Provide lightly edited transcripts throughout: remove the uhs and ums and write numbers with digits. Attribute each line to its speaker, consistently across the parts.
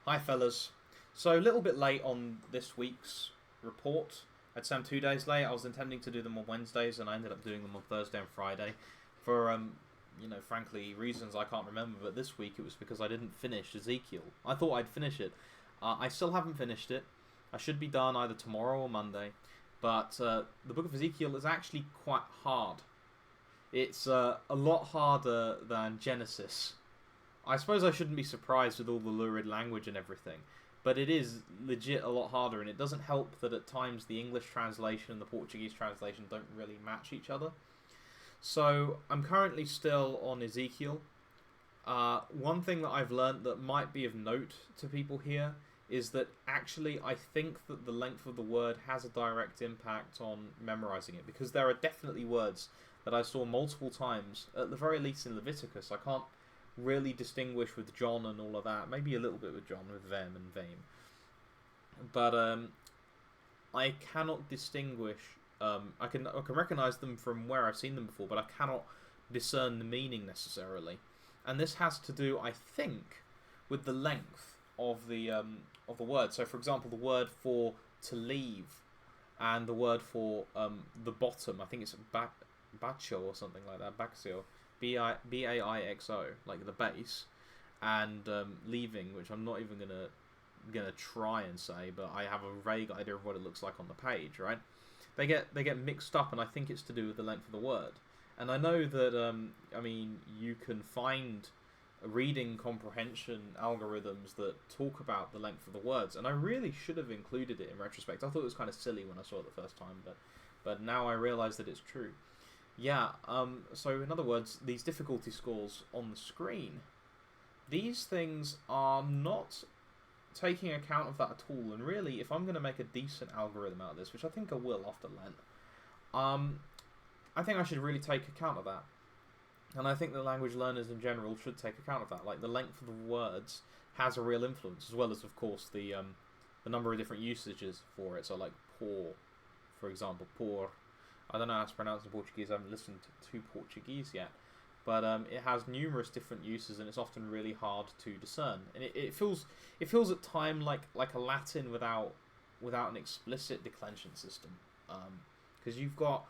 Speaker 1: Hi fellas. So a little bit late on this week's report. I'd say I'm 2 days late. I was intending to do them on Wednesdays, and I ended up doing them on Thursday and Friday, for frankly, reasons I can't remember. But this week it was because I didn't finish Ezekiel. I thought I'd finish it. I still haven't finished it. I should be done either tomorrow or Monday. But the book of Ezekiel is actually quite hard. It's a lot harder than Genesis. I suppose I shouldn't be surprised with all the lurid language and everything, but it is legit a lot harder, and it doesn't help that at times the English translation and the Portuguese translation don't really match each other. So I'm currently still on Ezekiel. One thing that I've learnt that might be of note to people here is that actually I think that the length of the word has a direct impact on memorizing it, because there are definitely words that I saw multiple times, at the very least in Leviticus. I can't really distinguish with John and all of that. Maybe a little bit with John, with them and Vame. But I cannot distinguish. I can recognise them from where I've seen them before, but I cannot discern the meaning necessarily. And this has to do, I think, with the length of the word. So, for example, the word for to leave and the word for the bottom. I think it's bacho or something like that. Baxio. Baixo, like the base, and leaving, which I'm not even gonna try and say, but I have a vague idea of what it looks like on the page. Right? They get mixed up, and I think it's to do with the length of the word. And I know that you can find reading comprehension algorithms that talk about the length of the words, and I really should have included it in retrospect. I thought it was kind of silly when I saw it the first time, but now I realise that it's true. Yeah, so in other words, these difficulty scores on the screen, these things are not taking account of that at all, and really, if I'm going to make a decent algorithm out of this, which I think I will after Lent, I think I should really take account of that. And I think that language learners in general should take account of that. Like, the length of the words has a real influence, as well as, of course, the number of different usages for it. So, like, por, for example, por. I don't know how it's pronounced in Portuguese. I haven't listened to Portuguese yet, but it has numerous different uses, and it's often really hard to discern. And it feels at time like a Latin without an explicit declension system, because you've got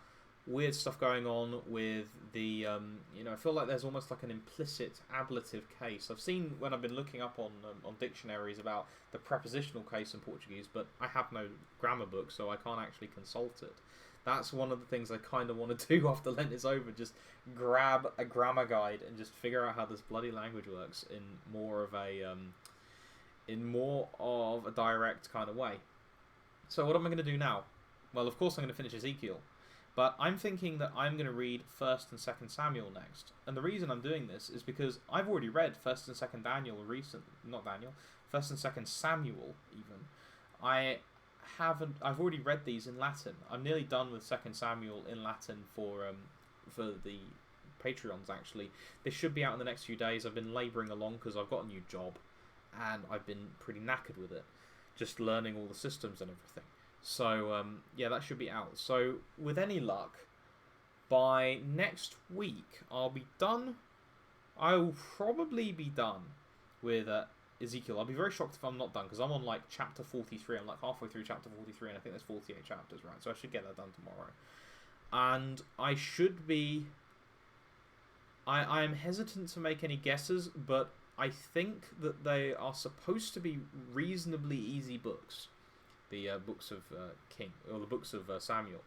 Speaker 1: weird stuff going on with the I feel like there's almost like an implicit ablative case. I've seen when I've been looking up on dictionaries about the prepositional case in Portuguese, but I have no grammar book, so I can't actually consult it. That's one of the things I kind of want to do after Lent is over. Just grab a grammar guide and just figure out how this bloody language works in more of a direct kind of way. So what am I going to do now? Well, of course I'm going to finish Ezekiel, but I'm thinking that I'm going to read 1st and 2nd Samuel next. And the reason I'm doing this is because I've already read 1st and 2nd Daniel not Daniel, 1st and 2nd Samuel even. I've already read these in Latin. I'm nearly done with 2nd Samuel in Latin for the Patreons, actually. This should be out in the next few days. I've been labouring along because I've got a new job, and I've been pretty knackered with it, just learning all the systems and everything. So, yeah, that should be out. So, with any luck, by next week, I'll be done. I'll probably be done with Ezekiel. I'll be very shocked if I'm not done, because I'm on like chapter 43. I'm like halfway through chapter 43, and I think there's 48 chapters, right? So I should get that done tomorrow. And I should be... I am hesitant to make any guesses, but I think that they are supposed to be reasonably easy books. The books of King, or the books of Samuel.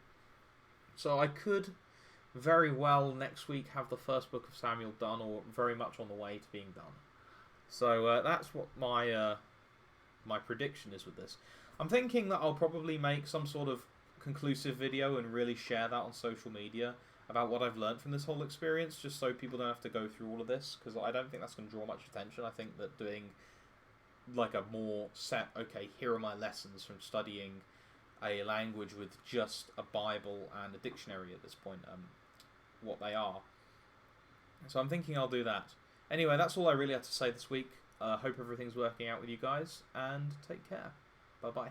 Speaker 1: So I could very well next week have the first book of Samuel done, or very much on the way to being done. So that's what my prediction is with this. I'm thinking that I'll probably make some sort of conclusive video and really share that on social media about what I've learned from this whole experience, just so people don't have to go through all of this, because I don't think that's going to draw much attention. I think that doing like a more set, okay, here are my lessons from studying a language with just a Bible and a dictionary at this point, what they are. So I'm thinking I'll do that. Anyway, that's all I really had to say this week. Hope everything's working out with you guys, and take care. Bye-bye.